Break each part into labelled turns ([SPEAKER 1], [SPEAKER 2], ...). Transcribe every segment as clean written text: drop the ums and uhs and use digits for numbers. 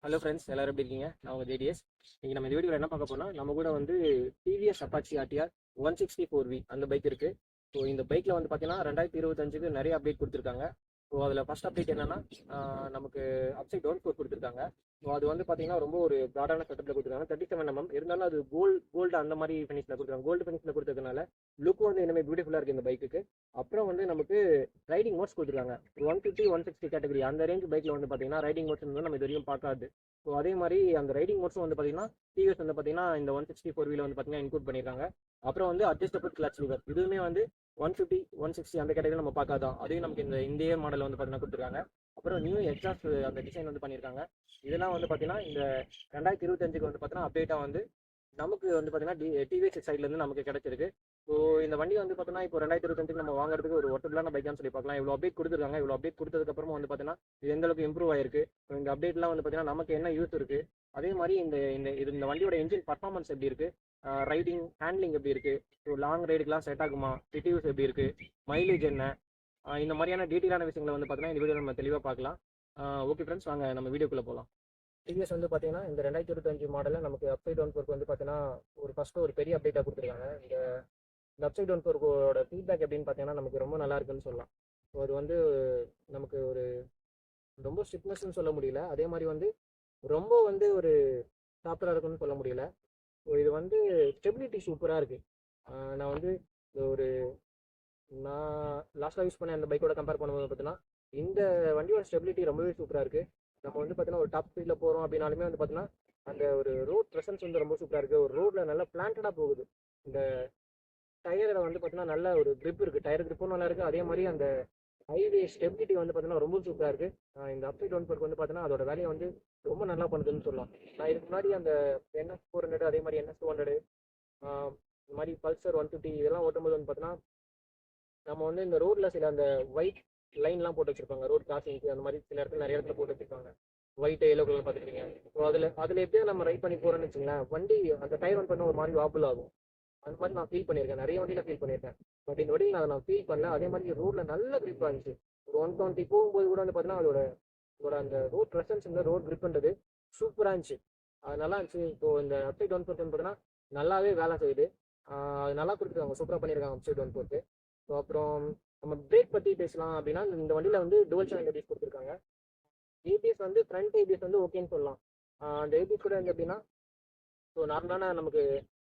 [SPEAKER 1] Hello friends, எல்லாரும் எப்படி இருக்கீங்க? நான் உங்கள் ஜேடிஎஸ். இன்னைக்கு நம்ம இந்த வீடியோவில் என்ன பார்க்க போனால், நம்ம கூட வந்து டிவிஎஸ் அப்பாச்சி ஆர்டிஆர் 164V அந்த பைக் இருக்குது. ஸோ இந்த பைக்கில் வந்து பார்த்தீங்கன்னா 2025க்கு நிறைய அப்டேட் கொடுத்துருக்காங்க. ஸோ அதில் ஃபர்ஸ்ட் அப்டேட் என்னன்னா, நமக்கு அப்சைட் டவுன் ஃபோர் கொடுத்துருக்காங்க. ஸோ அது வந்து பார்த்தீங்கன்னா ரொம்ப ஒரு ப்ராடான செட்டப்பில் கொடுத்துருக்காங்க. 37mm இருந்தாலும் அது கோல்டு அந்த மாதிரி ஃபினிஷில் கொடுத்துருக்காங்க. கோல்டு ஃபினிஷில் கொடுத்ததுனால லுக் வந்து இனிமேல் பியூட்டிஃபுல்லாக இருக்குது இந்த பைக்குக்கு. அப்புறம் வந்து நமக்கு ரைடிங் மோட்ஸ் கொடுத்துருக்காங்க. 150 160 கேட்டகரி அந்த ரேஞ்ச் பைக்கில் வந்து பார்த்தீங்கன்னா ரைடிங் மோட்ஸ் வந்து நம்ம இது வரைக்கும் பார்க்காது. ஸோ அதே மாதிரி அந்த ரைடிங் மோட்ஸும் வந்து பார்த்தீங்கன்னா டிவிஎஸ் வந்து பார்த்தீங்கன்னா இந்த 164V வந்து பார்த்தீங்கன்னா இன்க்ளூட் பண்ணியிருக்காங்க. அப்புறம் வந்து அட்ஜஸ்டபிள் கிளச் லிவர் இதுவுமே வந்து 150 160 அந்த கேட்டகரி நம்ம பார்க்காதான், அதையும் நமக்கு இந்த இந்திய மாடல் வந்து பார்த்தீங்கன்னா கொடுத்துருக்காங்க. அப்புறம் நியூ எக்ஸாஸ்ட் அந்த டிசைன் வந்து பண்ணியிருக்காங்க. இதெல்லாம் வந்து பார்த்தீங்கன்னா இந்த 2025க்கு வந்து பார்த்தீங்கன்னா அப்டேட்டாக வந்து நமக்கு வந்து பார்த்தீங்கன்னா டிவிஎஸ் சைட்லேருந்து நமக்கு கிடைச்சிருக்கு. ஸோ இந்த வண்டி வந்து பார்த்தீங்கன்னா இப்போ 2025 நம்ம வாங்குறதுக்கு ஒரு ஒட்டபிளான பைக்கான்னு சொல்லி பார்க்கலாம். இவ்வளோ அப்டேட் கொடுத்துருக்காங்க. இவ்வளோ அப்டேட் கொடுத்ததுக்கப்புறமா வந்து பார்த்தீங்கன்னா இது எந்த அளவுக்கு இம்ப்ரூவ் ஆயிருக்கு, இந்த அப்டேட்லாம் வந்து பார்த்தீங்கன்னா நமக்கு என்ன யூஸ் இருக்கு, அதே மாதிரி இந்த வண்டியோட என்ஜின் பர்ஃபார்மன்ஸ் எப்படி இருக்கு, ரைடிங் ஹேண்ட்லிங் எப்படி இருக்கு, ஸோ லாங் ரைடுக்கெலாம் செட் ஆகுமா, சிட்டி யூஸ் எப்படி இருக்கு, மைலேஜ் என்ன, இந்த மாதிரியான டீட்டெயிலான விஷயங்களை வந்து பார்த்தீங்கன்னா இந்த வீடியோ நம்ம தெளிவாக பார்க்கலாம். ஓகே ஃப்ரெண்ட்ஸ், வாங்க நம்ம வீடியோக்குள்ளே போகலாம். டிவிஎஸ் வந்து பார்த்தீங்கன்னா இந்த 2025 மாடலில் நமக்கு அப்சைட் டவுன் ஃபோர்க்கு வந்து பார்த்தீங்கன்னா ஃபஸ்ட்டு ஒரு பெரிய அப்டேட்டாக கொடுத்துருக்காங்க. இந்த அப்சைட் டவுன் ஃபோர்க்கோட ஃபீட்பேக் எப்படின்னு பார்த்தீங்கன்னா நமக்கு ரொம்ப நல்லா இருக்குன்னு சொல்லலாம். ஸோ அது வந்து நமக்கு ஒரு ரொம்ப ஸ்ட்ரிக்ட்னஸ்ன்னு சொல்ல முடியல, அதே மாதிரி வந்து ரொம்ப வந்து ஒரு சாஃப்டாக இருக்குன்னு சொல்ல முடியல. ஸோ இது வந்து ஸ்டெபிலிட்டி சூப்பராக இருக்குது. நான் வந்து ஒரு நான் லாஸ்ட்டாக யூஸ் பண்ண அந்த பைக்கோட கம்பேர் பண்ணும்போது பார்த்தீங்கன்னா இந்த வண்டியோட ஸ்டெபிலிட்டி ரொம்பவே சூப்பராக இருக்குது. நம்ம வந்து பார்த்தீங்கன்னா ஒரு டாப் ஸ்பீடில் போகிறோம் அப்படின்னாலுமே வந்து பார்த்தீங்கன்னா அந்த ஒரு ரோட் ப்ரெசன்ஸ் வந்து ரொம்ப சூப்பராக இருக்குது. ஒரு ரோட்டில் நல்லா பிளான்டடாக போகுது. இந்த டயரில் வந்து பார்த்தீங்கன்னா நல்ல ஒரு grip இருக்குது, டயர் கிரிப்பும் நல்லா இருக்குது. அதே மாதிரி அந்த ஹைவே ஸ்டெபிலிட்டி வந்து பார்த்தீங்கன்னா ரொம்ப சூப்பராக இருக்குது. இந்த அப்சைட் டவுன் ஃபோர்க் வந்து பார்த்தீங்கன்னா அதோட வேலையை வந்து ரொம்ப நல்லா பண்ணுதுன்னு சொல்லலாம். நான் இதுக்கு முன்னாடி அந்த NS400 அதே மாதிரி NS200 இந்த மாதிரி பல்சர் 150 இதெல்லாம் ஓட்டும்போது வந்து பார்த்தீங்கன்னா நம்ம வந்து இந்த ரோட்டில் சில அந்த ஒயிட் லைன்லாம் போட்டு வச்சிருப்பாங்க, ரோட் கிராசிங்க்கு அந்த மாதிரி சில இடத்துல நிறைய இடத்துல போட்டு வச்சிருப்பாங்க, ஒயிட் எல்லோ கலர் பார்த்துருக்கீங்க. ஸோ அதில் எப்படியா நம்ம ரைட் பண்ணி போகிறோன்னு வச்சுங்களேன், வண்டி அந்த டயர் வந்து பார்த்தீங்கன்னா ஒரு மாதிரி வாபிள் ஆகும். அந்த மாதிரி நான் ஃபீல் பண்ணியிருக்கேன், நிறைய வண்டியில் ஃபீல் பண்ணியிருக்கேன். பட் இந்த வண்டியில் நான் ஃபீல் பண்ணல. அதே மாதிரி ரோட்டில் நல்ல கிரிப்பாக இருந்துச்சு. ஒரு 120 போகும்போது கூட வந்து பார்த்தீங்கன்னா அதோட அந்த ரோட் ப்ரெசன்ஸ் இந்த ரோட் கிரிப்ன்றது சூப்பராக இருந்துச்சு. அது நல்லா இருந்துச்சு. இப்போ இந்த அப்சைட் ஒன் ஃபோர்த் பார்த்தீங்கன்னா நல்லாவே வேலை செய்யுது. அது நல்லா கொடுத்துருக்காங்க, சூப்பராக பண்ணியிருக்காங்க அப்சைட் ஒன் ஃபோர்த்து. ஸோ அப்புறம் நம்ம பிரேக் பற்றி பேசலாம் அப்படின்னா இந்த வண்டியில் வந்து டுவல் சேனல் ஏபிஎஸ் கொடுத்துருக்காங்க. ஏபிஎஸ் வந்து ஃப்ரண்ட் ஏபிஎஸ் வந்து ஓகேன்னு சொல்லலாம். அந்த ஏபிஎஸ் கூட வந்து எப்படின்னா ஸோ நார்மலான நமக்கு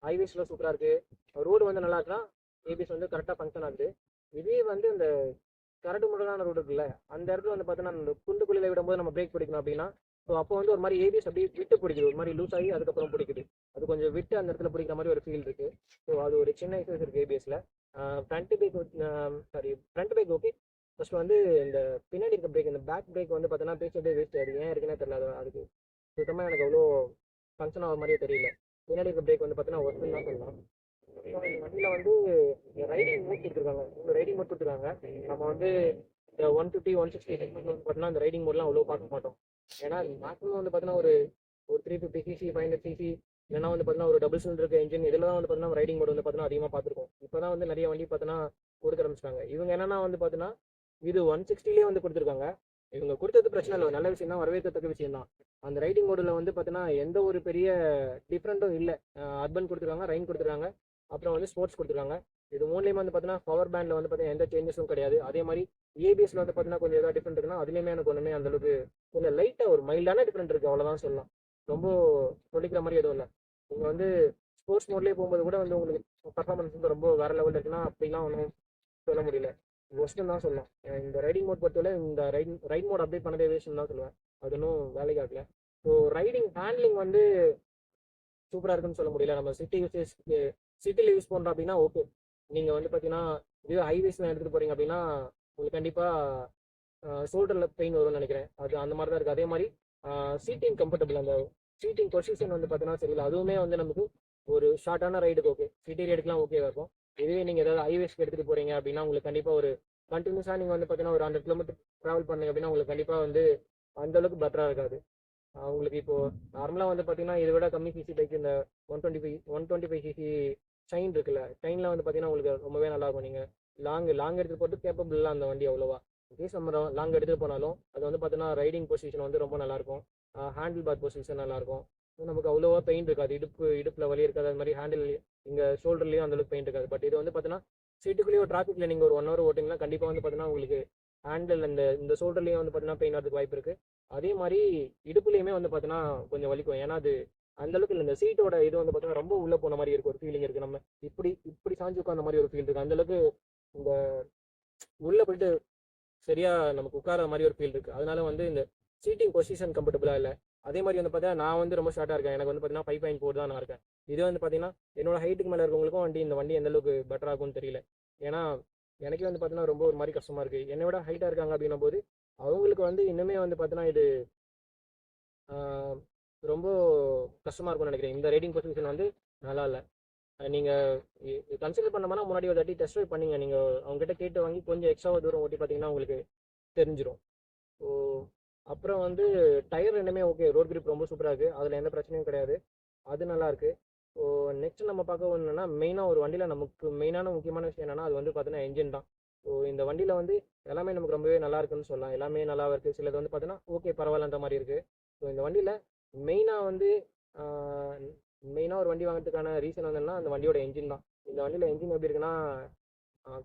[SPEAKER 1] ஹைவேஸில் சூப்பராக இருக்குது, ரோடு வந்து நல்லா இருக்குன்னா ஏபிஎஸ் வந்து கரெக்டாக ஃபங்க்ஷன் ஆகுது. இதே வந்து இந்த கரடு முரடான ரோடு இருக்குல்ல, அந்த இடத்துல வந்து பார்த்தீங்கன்னா அந்த குண்டு குழியில் விடும்போது நம்ம பிரேக் பிடிக்கணும் அப்படின்னா ஸோ அப்போ வந்து ஒரு மாதிரி ஏபிஎஸ் அப்படியே விட்டு பிடிக்குது, ஒரு மாதிரி லூஸ் ஆகி அதுக்கப்புறம் பிடிக்குது. அது கொஞ்சம் விட்டு அந்த இடத்துல பிடிக்கிற மாதிரி ஒரு ஃபீல் இருக்குது. ஸோ அது ஒரு சின்ன எக்ஸஸ் இருக்குது ஏபிஎஸ்ல. Front brake front brake okay. First வந்து இந்த பின்னாடி இருக்க பிரேக், இந்த பேக் பிரேக் வந்து பார்த்தீங்கன்னா பேசிட்டே வேஸ்ட் ஆகுது, ஏன் இருக்குன்னே தெரியல. அதுக்கு சுத்தமாக எனக்கு அவ்வளோ ஃபங்க்ஷன் ஆகிற மாதிரியே தெரியல. பின்னாடி இருக்க பிரேக் வந்து பார்த்தீங்கன்னா ஒர்க்குன்னு தான் சொல்லலாம். அப்புறம் இந்த வண்டியில் வந்து ரைடிங் மோட் கொடுத்துருக்காங்க, இந்த ரைடிங் மோட் கொடுத்துருக்காங்க. நம்ம வந்து இந்த 150 160 செக்மெண்ட் வந்து பார்த்தீங்கன்னா இந்த ரைடிங் மோட்லாம் அவ்வளோ பார்க்க மாட்டோம். ஏன்னா மேக்ஸிமம் வந்து பார்த்தீங்கன்னா ஒரு ஒரு 350cc 500cc இல்லைனா வந்து பார்த்தீங்கன்னா ஒரு டபுள் சிலிண்டர் இருக்க இன்ஜின் இதெல்லாம் வந்து பார்த்தீங்கன்னா ரைடிங் மோட் வந்து பார்த்தீங்கன்னா அதிகமாக பார்த்துருக்கோம். இப்போ தான் வந்து நிறைய வண்டி பார்த்தீங்கன்னா கொடுக்க ஆரம்பிச்சிட்டாங்க. இவங்க என்னன்னா வந்து பார்த்தீங்கன்னா இது 160லேயே வந்து கொடுத்துருக்காங்க. இவங்க கொடுத்தது பிரச்சனை இல்லை, நல்ல விஷயம் தான், வரவேற்கத்தக்க விஷயம் தான். அந்த ரைடிங் மோடில் வந்து பார்த்தீங்கன்னா எந்த ஒரு பெரிய டிஃப்ரெண்ட்டும் இல்லை. அர்பன் கொடுத்துருக்காங்க, ரைன் கொடுத்துருக்காங்க, அப்புறம் வந்து ஸ்போர்ட்ஸ் கொடுத்துருக்காங்க. இது மூலியமாக வந்து பார்த்தீங்கன்னா பவர் பேண்டில் வந்து பார்த்தீங்கன்னா எந்த சேஞ்சஸும் கிடையாது. அதே மாதிரி ஏபிஎஸ்ல வந்து பார்த்தீங்கன்னா கொஞ்சம் ஏதாவது டிஃப்ரெண்ட் இருக்குன்னா அதுலேயுமே எனக்கு ஒன்றுமே அந்த அளவுக்கு கொஞ்சம் லைட்டாக ஒரு மைல்டான டிஃப்ரெண்ட் இருக்குது, அவ்வளோதான் சொல்லலாம். ரொம்ப சொல்லிக்கிற மாதிரி எதுவும் இல்லை. நீங்கள் வந்து ஸ்போர்ட்ஸ் மோட்லேயே போகும்போது கூட வந்து உங்களுக்கு பர்ஃபார்மன்ஸ் வந்து ரொம்ப வேற லெவலில் இருக்குன்னா அப்படிலாம் ஒன்றும் சொல்ல முடியல, ஒஸ்ட்டும் தான் சொல்லலாம். இந்த ரைடிங் மோட் பொறுத்தவரை இந்த ரைட் மோட் அப்டேட் பண்ணதே வேஸ்ட்னு தான் சொல்லுவேன், அது இன்னும் வேலைக்கு ஆகல. ஸோ ரைடிங் ஹேண்ட்லிங் வந்து சூப்பராக இருக்குன்னு சொல்ல முடியல. நம்ம சிட்டியில் யூஸ் பண்ணுறோம் அப்படின்னா ஓகே. நீங்கள் வந்து பார்த்தீங்கன்னா இதுவே ஹைவேஸ்லாம் எடுத்துகிட்டு போகிறீங்க அப்படின்னா உங்களுக்கு கண்டிப்பாக ஷோல்டரில் பெயின் வரும்னு நினைக்கிறேன். அது அந்த மாதிரி தான் இருக்குது. அதே மாதிரி சீட்டிங் கம்ஃபர்டபுள், அந்த சீட்டிங் பொசிஷன் வந்து பார்த்தீங்கன்னா சரியில்லை. அதுவுமே வந்து நமக்கு ஒரு ஷார்ட்டான ரைடுக்கு ஓகே, சிட்டி ரைடுக்குலாம் ஓகேவா இருக்கும். இதுவே நீங்கள் ஏதாவது ஹைவேஸ்க்கு எடுத்துகிட்டு போகிறீங்க அப்படின்னா உங்களுக்கு கண்டிப்பாக ஒரு கண்டினியூஸாக நீங்கள் வந்து பார்த்தீங்கன்னா ஒரு 100 கிலோமீட்டர் ட்ராவல் பண்ணீங்க அப்படின்னா உங்களுக்கு கண்டிப்பாக வந்து அந்தளவுக்கு பெட்டராக இருக்காது. உங்களுக்கு இப்போ நார்மலாக வந்து பார்த்தீங்கன்னா இதை விட கம்மி சிசி பைக் இந்த 125cc ஷைன் இருக்குல்ல, ஷைனில் வந்து பார்த்தீங்கன்னா உங்களுக்கு ரொம்பவே நல்லா இருக்கும். நீங்கள் லாங் எடுத்துகிட்டு போட்டு கேப்பபிள் இல்லை அந்த வண்டி அவ்வளோவா. இன்கேஸ் நம்ம லாங் எடுத்துகிட்டு போனாலும் அது வந்து பார்த்தீங்கன்னா ரைடிங் பொசிஷன் வந்து ரொம்ப நல்லாயிருக்கும். ஹேண்டில் பார் பொசிஷன் நல்லாயிருக்கும். நமக்கு அவ்வளோவா பெயின் இருக்காது, இடுப்பில் வலி இருக்காது. அது மாதிரி ஹேண்டில் இங்கே ஷோல்டர்லேயும் அந்தளவுக்கு பெயின் இருக்காது. பட் இது வந்து பார்த்தீங்கன்னா சீட்டுக்குள்ளேயே டிராஃபிக்கில் நீங்கள் ஒரு 1 hour ஓட்டிங்கன்னா கண்டிப்பாக வந்து பார்த்தீங்கன்னா உங்களுக்கு ஹேண்டில் இந்த ஷோல்டர்லேயும் வந்து பார்த்தீங்கன்னா பெயின் வரதுக்கு வாய்ப்பு இருக்குது. அதே மாதிரி இடுப்புலையுமே வந்து பார்த்தீங்கன்னா கொஞ்சம் வலிக்கும். ஏன்னா அது அந்தளவுக்கு இல்லை, இந்த சீட்டோட இது வந்து பார்த்தீங்கன்னா ரொம்ப உள்ளே போன மாதிரி இருக்குது, ஒரு ஃபீலிங் இருக்குது. நம்ம இப்படி இப்படி சாஞ்சு உட்காந்த மாதிரி ஒரு ஃபீல் இருக்குது. அந்தளவுக்கு இந்த உள்ளே போயிட்டு சரியா நமக்கு உட்கார மாதிரி ஒரு ஃபீல் இருக்குது. அதனால வந்து இந்த சீட்டிங் பொசிஷன் கம்ஃபர்டபுளாக இல்லை. அதே மாதிரி வந்து பார்த்தீங்கன்னா நான் வந்து ரொம்ப ஷார்ட்டாக இருக்கேன். எனக்கு வந்து பார்த்தீங்கன்னா 5.4 தான் நான் இருக்கேன். இதே வந்து பார்த்தீங்கன்னா என்னோட ஹைட்டுக்கு மேலே இருக்கவங்களுக்கும் இந்த வண்டி எந்த அளவுக்கு பெட்டர் ஆகும்னு தெரியல. ஏன்னா எனக்கே வந்து பார்த்தீங்கன்னா ரொம்ப ஒரு மாதிரி கஷ்டமாக இருக்குது. என்னை விட ஹைட்டாக இருக்காங்க அப்படின்னும் போது அவங்களுக்கு வந்து இன்னுமே வந்து பார்த்தீங்கன்னா இது ரொம்ப கஷ்டமாக இருக்கும்னு நினைக்கிறேன். இந்த ரைடிங் பொசிஷன் வந்து நல்லா இல்லை. நீங்கள் கன்சிடர் பண்ணோம்னா முன்னாடி ஒரு தாட்டி டெஸ்ட் ட்ரைவ் பண்ணிங்க. நீங்கள் அவங்ககிட்ட கேட்டு வாங்கி கொஞ்சம் எக்ஸ்ட்ரா தூரம் ஓட்டி பார்த்தீங்கன்னா உங்களுக்கு தெரிஞ்சிடும். ஸோ அப்புறம் வந்து டயர் ரெண்டுமே ஓகே, ரோட் கிரிப் ரொம்ப சூப்பராக இருக்குது, அதில் எந்த பிரச்சனையும் கிடையாது, அது நல்லாயிருக்கு. ஸோ நெக்ஸ்ட் நம்ம பார்க்க என்னன்னா மெயினாக ஒரு வண்டியில் நமக்கு மெயினான முக்கியமான விஷயம் என்னென்னா அது வந்து பார்த்தீங்கன்னா என்ஜின் தான். ஸோ இந்த வண்டியில் வந்து எல்லாமே நமக்கு ரொம்பவே நல்லா இருக்குன்னு சொல்லலாம். எல்லாமே நல்லா இருக்குது. சிலது வந்து பார்த்தீங்கன்னா ஓகே பரவாயில்லன்ற மாதிரி இருக்குது. ஸோ இந்த வண்டியில் மெயினாக வந்து மெயினாக ஒரு வண்டி வாங்குறதுக்கான ரீசன் வந்துன்னா அந்த வண்டியோட என்ஜின் தான். இந்த வண்டியில் என்ஜின் எப்படி இருக்குன்னா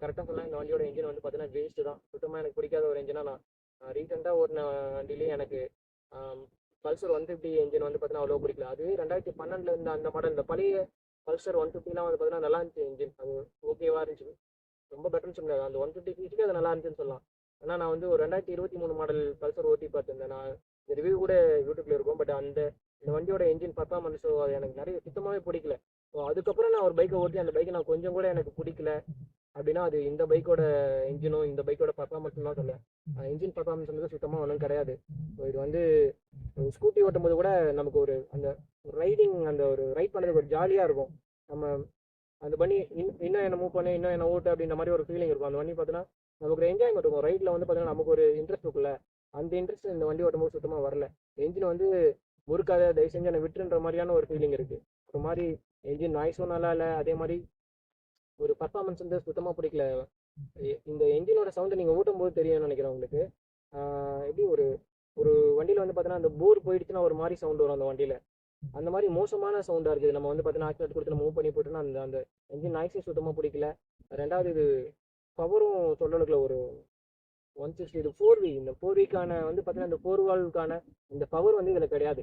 [SPEAKER 1] கரெக்டாக சொல்லலாம், இந்த வண்டியோட என்ஜின் வந்து பார்த்தீங்கன்னா வேஸ்ட்டு தான். சுத்தமாக எனக்கு பிடிக்காத ஒரு என்ஜினாக நான் ரீசெண்டாக ஓட்டின வண்டியிலே எனக்கு பல்சர் 150 என்ஜின் வந்து பார்த்தீங்கன்னா அவ்வளோ பிடிக்கல. அது 2012 இருந்த அந்த மாடல், இந்த பழைய பல்சர் 150லாம் வந்து பார்த்தீங்கன்னா நல்லா இருந்துச்சு என்ஜின், அது ஓகேவா இருந்துச்சு, ரொம்ப பெட்டர்னு சொல்ல முடியாது. அந்த 150 சிசிக்கு அது நல்லா இருந்துச்சுன்னு சொல்லலாம். ஆனால் நான் வந்து ஒரு 2023 மாடல் பல்சர் ஓட்டி பார்த்துருந்தேன். நான் இந்த ரிவ்யூ கூட யூடியூப்ல இருக்கும். பட் இந்த வண்டியோட என்ஜின் பர்ஃபார்மன்ஸோ அது எனக்கு நிறைய சுத்தமாகவே பிடிக்கல. ஸோ அதுக்கப்புறம் நான் ஒரு பைக்கை ஓட்டி அந்த பைக்கை நான் கொஞ்சம் கூட எனக்கு பிடிக்கல அப்படின்னா அது இந்த பைக்கோட இன்ஜினும் இந்த பைக்கோட பர்ஃபார்மன்ஸும் தான் சொல்லுவேன். இன்ஜின் பர்ஃபார்மன்ஸ் வந்து சுத்தமாக ஒன்றும் கிடையாது. ஸோ இது வந்து ஸ்கூட்டி ஓட்டும் போது கூட நமக்கு ஒரு அந்த ரைடிங் அந்த ஒரு ரைட் பண்ணுறதுக்கு ஒரு ஜாலியாக இருக்கும். நம்ம அந்த பண்ணி இன்னும் என்ன மூவ் பண்ணி இன்னும் என்ன ஓட்டு அப்படின்ற மாதிரி ஒரு ஃபீலிங் இருக்கும். அந்த வண்டி பார்த்தீங்கன்னா நமக்கு ஒரு என்ஜாய்மெண்ட் இருக்கும். ரைட்டில் வந்து பார்த்தீங்கன்னா நமக்கு ஒரு இன்ட்ரெஸ்ட் இருக்குல்ல, அந்த இன்ட்ரெஸ்ட் இந்த வண்டி ஓட்டும் போது சுத்தமாக வரல. என்ஜின் வந்து முறுக்காத, தயவு செஞ்சு என்னை விட்டுன்ற மாதிரியான ஒரு ஃபீலிங் இருக்குது. ஒரு மாதிரி என்ஜின் நாய்ஸும் நல்லா இல்லை, அதே மாதிரி ஒரு பர்ஃபார்மன்ஸ் வந்து சுத்தமாக பிடிக்கல. இந்த என்ஜினோட சவுண்டு நீங்கள் ஓட்டும் போது தெரியும்னு நினைக்கிறேன் உங்களுக்கு. எப்படி ஒரு ஒரு வண்டியில் வந்து பார்த்தீங்கன்னா அந்த போர் போயிடுச்சுன்னா ஒரு மாதிரி சவுண்ட் வரும் அந்த வண்டியில், அந்த மாதிரி மோசமான சவுண்டாக இருக்குது. நம்ம வந்து பார்த்தீங்கன்னா ஆக்சிடென்ட் கொடுத்து மூவ் பண்ணி போட்டோன்னா அந்த என்ஜின் நாய்ஸே சுத்தமாக பிடிக்கல. ரெண்டாவது இது பவரும் சொல்கிறதுக்குள்ள ஒரு 160, இது 4V. இந்த 4Vக்கான வந்து பார்த்தீங்கன்னா இந்த 4 வால்வுக்கான இந்த பவர் வந்து இதில் கிடையாது.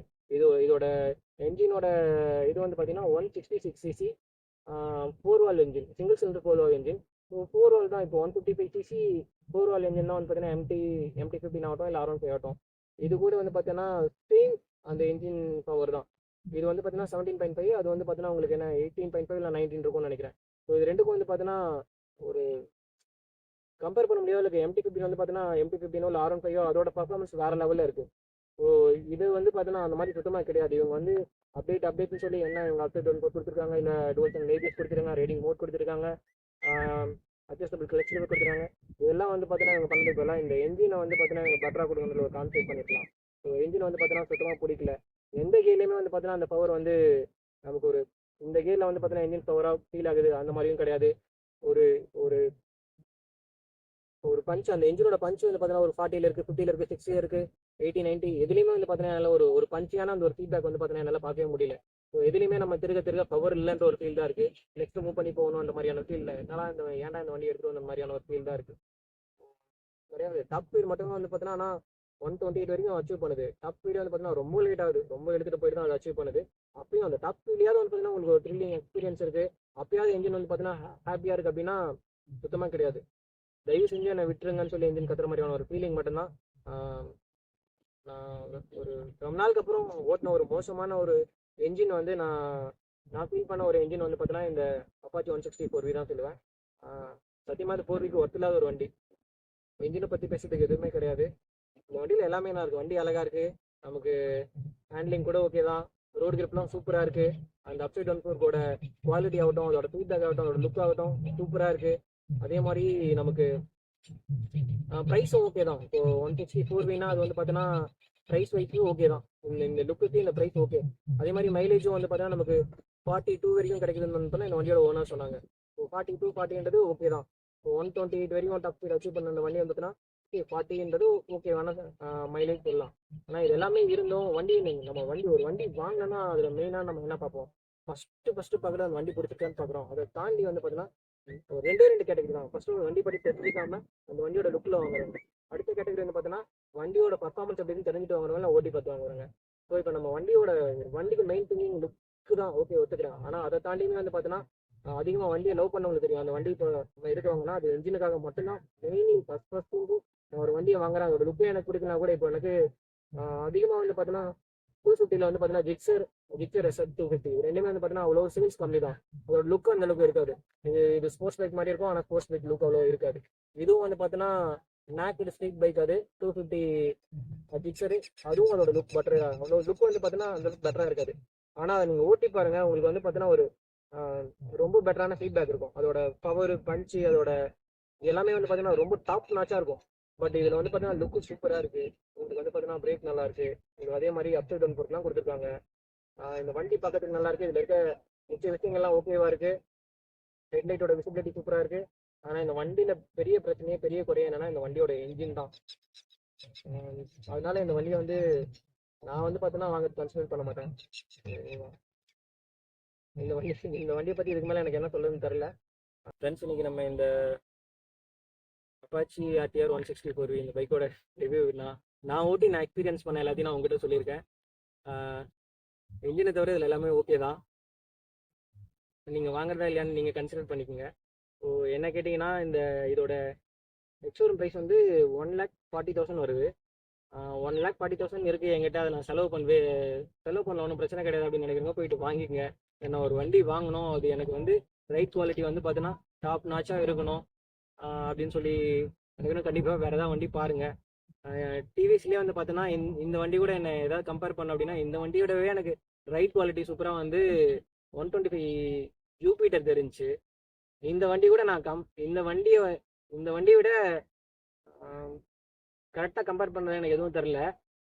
[SPEAKER 1] இதோட என்ஜினோட இது வந்து பார்த்தீங்கன்னா 166 சிசி 4 வால் என்ஜின், சிங்கிள் சிலிண்டர் 4 வால் என்ஜின். ஸோ 4 வால் தான். இப்போ 155 சிசி 4 வால் என்ஜின் தான் வந்து பார்த்தீங்கன்னா MT-15 ஆகட்டும் இல்லை R15 ஆகட்டும், இது கூட வந்து பார்த்தீங்கன்னா சேம் அந்த என்ஜின் பவர் தான். இது வந்து பார்த்தீங்கன்னா 17.5, அது வந்து பார்த்தீங்கன்னா உங்களுக்கு என்ன 18.5 இல்லை 19 இருக்கும்னு நினைக்கிறேன். ஸோ இது ரெண்டுக்கும் வந்து பார்த்தீங்கன்னா ஒரு கம்பேர் பண்ண முடியாது. இல்லை MT-15 வந்து பார்த்தீங்கன்னா MT-15 இல்லை R15 அதோட பர்ஃபார்மன்ஸ் வேறு லெவலில் இருக்குது. ஸோ இது வந்து பார்த்தீங்கன்னா அந்த மாதிரி சுத்தமாக கிடையாது. இவங்க வந்து அப்டேட்னு சொல்லி என்ன இவங்க அப்டேட் வந்து கொடுத்துருக்காங்க, இல்லை டுவல் சேனல் ABS கொடுத்துருக்காங்க, ரைடிங் மோட் கொடுத்துருக்காங்க, அட்ஜஸ்டபிள் கிளச் லிவர் கொடுத்துருக்காங்க. இதெல்லாம் வந்து பார்த்தீங்கன்னா இவங்க பண்ணது போல இந்த என்ஜினை வந்து பார்த்தீங்கன்னா இவங்க பெட்டராக கொடுக்கணுன்ற ஒரு கான்செப்ட் பண்ணிருக்கலாம். ஸோ என்ஜின் வந்து பார்த்தீங்கன்னா சுத்தமாக பிடிக்கல. எந்த கேர்லையுமே வந்து பார்த்தீங்கன்னா அந்த பவர் வந்து நமக்கு ஒரு இந்த கேரில் வந்து பார்த்தீங்கன்னா என்ஜின் பவராக ஃபீல் ஆகுது அந்த மாதிரியும் கிடையாது. ஒரு ஒரு ஒரு பஞ்ச், அந்த என்ஜினோட பஞ்ச் வந்து பார்த்தீங்கன்னா ஒரு 40 இருக்குது, 50 இருக்குது, 60 இருக்குது, 80, 90 எதுலையுமே வந்து பார்த்தீங்கன்னா நல்ல ஒரு பஞ்சியான அந்த ஒரு ஃபீட்பேக் வந்து பார்த்தீங்கன்னா என்னால் பார்க்கவே முடியல. ஸோ எதுலையுமே நம்ம திருக பவர் இல்லைன்ற ஒரு ஃபீல் தான் இருக்குது. நெக்ஸ்ட் மூவ் பண்ணி போகணும் அந்த மாதிரியான ஃபீல் இல்லை. என்னால் ஏன்டா இந்த வண்டி எடுத்துகிட்டு அந்த மாதிரியான ஒரு ஃபீல் தான் இருக்குது. கிடையாது. டாப் ஸ்பீட் மட்டும் வந்து பார்த்தீங்கன்னா 128 வரைக்கும் அச்சீவ் பண்ணுது. டாப் ஸ்பீடு வந்து பார்த்தீங்கன்னா ரொம்ப லேட் ஆகுது, ரொம்ப எடுத்துகிட்டு போயிட்டு தான் அதை அச்சீவ் பண்ணுது. அப்பயும் அந்த டாப் ஸ்பீட்லையாவது வந்து பார்த்தீங்கன்னா உங்களுக்கு ஒரு த்ரில்லிங் எக்ஸ்பீரியன்ஸ் இருக்குது, அப்பயாவது என்ஜின் வந்து பார்த்தீங்கன்னா ஹாப்பியாக இருக்குது அப்படின்னா சுத்தமாக கிடையாது. தயவு செஞ்சு என்னை விட்டுருங்கன்னு சொல்லி என்ஜின் கத்துற மாதிரியான ஒரு ஃபீலிங் மட்டும்தான். நான் ஒரு ரொம்ப நாளுக்கு அப்புறம் ஓட்டின ஒரு மோசமான ஒரு என்ஜின் வந்து நான் ஃபீல் பண்ண ஒரு என்ஜின் வந்து பார்த்தீங்கன்னா இந்த அப்பாச்சி 160 4V தான் சொல்லுவேன். சத்தியமாக அது 4Vக்கு ஒர்த் இல்லாத ஒரு வண்டி. என்ஜினை பற்றி பேசுறதுக்கு எதுவுமே கிடையாது. இந்த வண்டியில் எல்லாமே நல்லா இருக்குது. வண்டி அழகாக இருக்குது, நமக்கு ஹேண்ட்லிங் கூட ஓகே தான், ரோடு கிரிப்லாம் சூப்பராக இருக்குது. அந்த அப்சைட் டவுன் ஃபோர்க்கோட குவாலிட்டி ஆகட்டும், அதோட ஃபீட்பேக் ஆகட்டும், அதோட லுக் ஆகட்டும் சூப்பராக இருக்குது. அதே மாதிரி நமக்கு ப்ரைஸும் ஓகே தான். இப்போ 164Vனா அது வந்து பார்த்தீங்கன்னா ப்ரைஸ் வைக்கும் ஓகே தான். இந்த லுக்குக்கு இந்த ப்ரைஸ் ஓகே. அதே மாதிரி மைலேஜும் வந்து பார்த்தீங்கன்னா நமக்கு 42 வரைக்கும் கிடைக்குதுன்னு பார்த்தா இந்த வண்டியோட ஓனர் சொன்னாங்க. ஸோ 42 40ன்றது ஓகே தான். இப்போ 128 வரைக்கும் டாப் ஸ்பீட் அச்சீவ் பண்ண அந்த வண்டி வந்து பார்த்தீங்கன்னா ஓகே 40ன்றது ஓகேவான மைலேஜ் சொல்லலாம். ஆனால் இது எல்லாமே இருந்தும் வண்டி நம்ம ஒரு வண்டி வாங்கினோன்னா அதில் மெயினாக நம்ம என்ன பார்ப்போம், ஃபஸ்ட்டு பார்க்குறது அந்த வண்டி பிடிச்சிருக்கான்னு பார்க்குறோம். அதை தாண்டி வந்து பார்த்தீங்கன்னா ஒரு ரெண்டு கேட்டகரி தான். ஃபர்ஸ்ட் வண்டி பற்றி தெரிஞ்சுக்காம அந்த வண்டியோட லுக்கில் வாங்குறாங்க. அடுத்த கேட்டகரி வந்து பார்த்தீங்கன்னா வண்டியோட பர்ஃபார்மன்ஸ் அப்படின்னு தெரிஞ்சுட்டு வாங்குறவங்க ஓட்டி பார்த்து வாங்குறாங்க. ஸோ இப்போ நம்ம வண்டிக்கு மெயின் திங்கிங் லுக்கு தான், ஓகே ஒத்துக்கிறேன். ஆனால் அதை தாண்டியுமே வந்து பார்த்தீங்கன்னா அதிகமாக வண்டியை லவ் பண்ணவங்களுக்கு தெரியும். அந்த வண்டி இப்போ இருக்கவங்கன்னா அது என்ஜினுக்காக மட்டும்தான் மெயினிங் ஃபர்ஸ்ட் ஒரு வண்டியை வாங்குறாங்க. அதோட லுக்கே எனக்கு பிடிக்கனா கூட இப்போ எனக்கு அதிகமாக வந்து பார்த்தீங்கன்னா 250 வந்து பார்த்தீங்கன்னா ஜிக்ஸர் SF 250 ரெண்டுமே வந்து பார்த்தீங்கன்னா அவ்வளோ சேல்ஸ் கம்மி தான். அதோட லுக் அந்த அளவுக்கு இருக்காது. இது ஸ்போர்ட்ஸ் பைக் மாதிரி இருக்கும், ஆனால் ஸ்போர்ட்ஸ் பைக் லுக் அவ்வளோ இருக்காது. இதுவும் வந்து பார்த்தீங்கன்னா நாக்கட் ஸ்ட்ரீட் பைக், அது 250 ஜிக்ஸரு. அதுவும் அதோட லுக் பெட்டராக, அவ்வளோ லுக் வந்து பார்த்தீங்கன்னா அந்த லுக் பெட்டராக இருக்காது. ஆனால் அதை நீங்கள் ஓட்டி பாருங்க, உங்களுக்கு வந்து பார்த்தீங்கன்னா ஒரு ரொம்ப பெட்டரான ஃபீட்பேக் இருக்கும். அதோட பவர் பஞ்சு அதோட எல்லாமே வந்து பார்த்தீங்கன்னா ரொம்ப டாப் நாச்சாக இருக்கும். பட் இதில் வந்து பார்த்தீங்கன்னா லுக்கு சூப்பராக இருக்குது. உங்களுக்கு வந்து பார்த்தீங்கன்னா பிரேக் நல்லா இருக்கு. உங்களுக்கு அதே மாதிரி அப்சைட் டவுன் பொறுத்துலாம் கொடுத்துருக்காங்க. இந்த வண்டி பார்க்கறதுக்கு நல்லா இருக்கு. இதில் இருக்க மிச்ச விஷயங்கள்லாம் ஓகேவா இருக்கு. ஹெட்லைட்டோட விசிபிலிட்டி சூப்பராக இருக்கு. ஆனால் இந்த வண்டியில் பெரிய குறைய என்னன்னா இந்த வண்டியோட என்ஜின் தான். அதனால இந்த வண்டியை வந்து நான் வந்து பார்த்தீங்கன்னா வாங்க கன்சிடர் பண்ண மாட்டேன். இந்த வண்டியை பற்றி இதுக்கு மேலே எனக்கு என்ன சொல்லுதுன்னு தெரில. ஃப்ரெண்ட்ஸ், இன்னைக்கு நம்ம இந்த அப்பாச்சி RTR 164 இந்த பைக்கோட ரிவ்யூ நான் ஓட்டி நான் எக்ஸ்பீரியன்ஸ் பண்ண எல்லாத்தையும் நான் உங்ககிட்ட சொல்லியிருக்கேன். இன்ஜினை தவிர இதில் எல்லாமே ஓகே தான். நீங்கள் வாங்குறதா இல்லையான்னு நீங்கள் கன்சிடர் பண்ணிக்கோங்க. ஸோ என்ன கேட்டிங்கன்னா இதோட எக்ஸ்ஷோரூம் ப்ரைஸ் வந்து 1,40,000 வருது. 1,40,000 இருக்குது என்கிட்ட. அதை நான் செலவு பண்ணல, ஒன்றும் பிரச்சனை கிடையாது அப்படின்னு நினைக்கிறவங்க போயிட்டு வாங்கிக்கோங்க. ஏன்னா ஒரு வண்டி வாங்கணும், அது எனக்கு வந்து ரைட் குவாலிட்டி வந்து பார்த்தீங்கன்னா டாப் நாச்சாக இருக்கணும் அப்படின்னு சொல்லி எனக்கு கண்டிப்பாக வேறு ஏதாவது வண்டி பாருங்கள். டிவிஸ்லேயே வந்து பார்த்தோன்னா இந்த வண்டி கூட என்ன ஏதாவது கம்பேர் பண்ண அப்படின்னா இந்த வண்டியோடவே எனக்கு ரைட் குவாலிட்டி சூப்பராக வந்து 125 ஜூபிட்டர் தெரிஞ்சு. இந்த வண்டி கூட நான் இந்த வண்டியை விட கரெக்டாக கம்பேர் பண்ணுறது எனக்கு எதுவும் தெரில.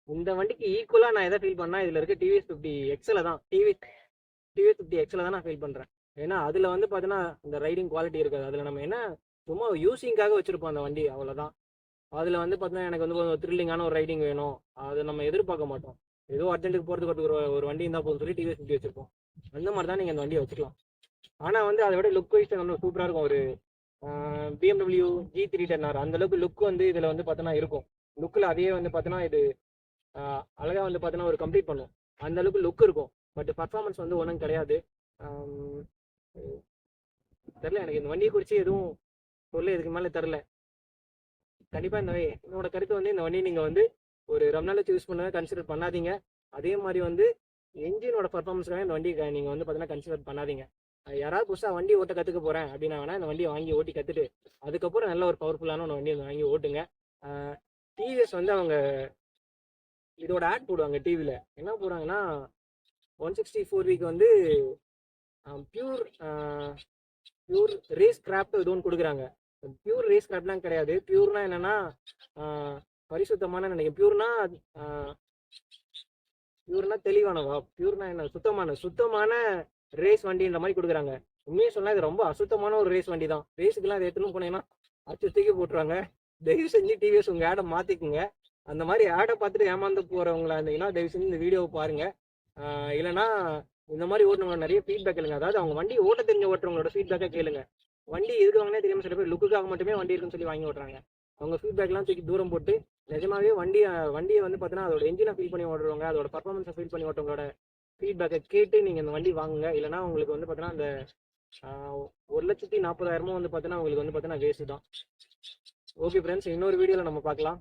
[SPEAKER 1] இந்த வண்டிக்கு ஈக்குவலாக நான் எதை ஃபீல் பண்ணால் இதில் இருக்க TVS 50 XL தான். TVS 50 XL தான் நான் ஃபீல் பண்ணுறேன். ஏன்னா அதில் வந்து பார்த்தீங்கன்னா இந்த ரைடிங் குவாலிட்டி இருக்காது. அதில் நம்ம என்ன சும்மா யூஸிங்காக வச்சுருப்போம் அந்த வண்டி, அவ்வளோதான். அதில் வந்து பார்த்தீங்கன்னா எனக்கு வந்து கொஞ்சம் த்ரில்லிங்கான ஒரு ரைடிங் வேணும், அதை நம்ம எதிர்பார்க்க மாட்டோம். ஏதோ அர்ஜென்ட்டுக்கு போகிறதுக்கு ஒரு வண்டி இருந்தால் போதும் சொல்லி TVS 50 வச்சுருப்போம். அந்த மாதிரி தான் நீங்கள் அந்த வண்டியை வச்சுக்கலாம். ஆனால் வந்து அதை விட லுக் வைஸ் நம்ம சூப்பராக இருக்கும். ஒரு BMW G3 10R அந்த அளவுக்கு லுக் வந்து இதில் வந்து பார்த்தோன்னா இருக்கும். லுக்கில் அதையே வந்து பார்த்தோன்னா இது அழகாக வந்து பார்த்தோன்னா ஒரு கம்ப்ளீட் பண்ணும். அந்த அளவுக்கு லுக் இருக்கும். பட் பர்ஃபார்மன்ஸ் வந்து ஒன்றும் கிடையாது. தெரில, எனக்கு இந்த வண்டியை குறித்து எதுவும் சொல்ல இதுக்கு மேலே தெரில. கண்டிப்பாக என்னோட கருத்து வந்து இந்த வண்டியை நீங்கள் வந்து ஒரு ரொம்ப நாள் யூஸ் பண்ண கன்சிடர் பண்ணாதீங்க. அதே மாதிரி வந்து என்ஜினோட பர்ஃபார்மன்ஸ்க்காக இந்த வண்டியை நீங்கள் வந்து பார்த்தீங்கன்னா கன்சிடர் பண்ணாதீங்க. யாராவது புதுசாக வண்டி ஓட்ட கற்றுக்க போகிறேன் அப்படின்னா வேணா இந்த வண்டியை வாங்கி ஓட்டி கற்றுட்டு அதுக்கப்புறம் நல்ல ஒரு பவர்ஃபுல்லான ஒரு வண்டியை வாங்கி ஓட்டுங்க. டிவிஎஸ் வந்து அவங்க இதோட ஆட் போடுவாங்க டிவியில். என்ன போடுறாங்கன்னா 164 வந்து பியூர் ரேஸ் கிராஃப்ட் இது ஒன்று கொடுக்குறாங்க. பியூர் ரேஸ் கிராஃப்ட்லாம் கிடையாது. பியூர்னா என்னன்னா பரிசுத்தமான நினைக்கிறேன். பியூர்னா தெளிவானவா, பியூர்னா என்ன சுத்தமான ரேஸ் வண்டின்ற மாதிரி கொடுக்குறாங்க. உண்மையை சொன்னால் இது ரொம்ப அசுத்தமான ஒரு ரேஸ் வண்டி தான். ரேஸுக்கெல்லாம் அதை எடுத்துன்னு போனீங்கன்னா அச்சுத்தூக்கி போட்டுருவாங்க. தயவு செஞ்சு டிவிஎஸ் உங்கள் ஆடை மாற்றிக்குங்க. அந்த மாதிரி ஆடை பார்த்துட்டு ஏமாந்து போகிறவங்களா இருந்தீங்கன்னா தயவு செஞ்சு இந்த வீடியோவை பாருங்கள். இல்லைனா இந்த மாதிரி ஓட்டுறவங்க நிறைய ஃபீட்பேக் கேளுங்க. அதாவது அவங்க வண்டி ஓட்ட தெரிஞ்ச ஓட்டுறவங்களோட ஃபீட்பேக்கை கேளுங்க. வண்டி எதுக்கு வாங்கினே தெரியாமல் சில பேர் லுக்குக்காக மட்டுமே வண்டி இருக்குன்னு சொல்லி வாங்கி ஓட்டுறாங்க. அவங்க ஃபீட்பேக்லாம் தூக்கி தூரம் போட்டு நிஜமாவே வண்டியை வந்து பார்த்தீங்கன்னா அதோட என்ஜினை ஃபீல் பண்ணி ஓடுறவங்க, அதோட பர்ஃபார்மன்ஸை ஃபீல் பண்ணி ஓட்டுறவங்களோட ஃபீட்பேக்கை கேட்டு நீங்கள் இந்த வண்டி வாங்குங்க. இல்லைனா உங்களுக்கு வந்து பார்த்தீங்கன்னா அந்த 1,40,000 வந்து பார்த்தீங்கன்னா உங்களுக்கு வந்து பார்த்தீங்கன்னா வேஸ்ட் தான். ஓகே ஃப்ரெண்ட்ஸ், இன்னொரு வீடியோவில் நம்ம பார்க்கலாம்.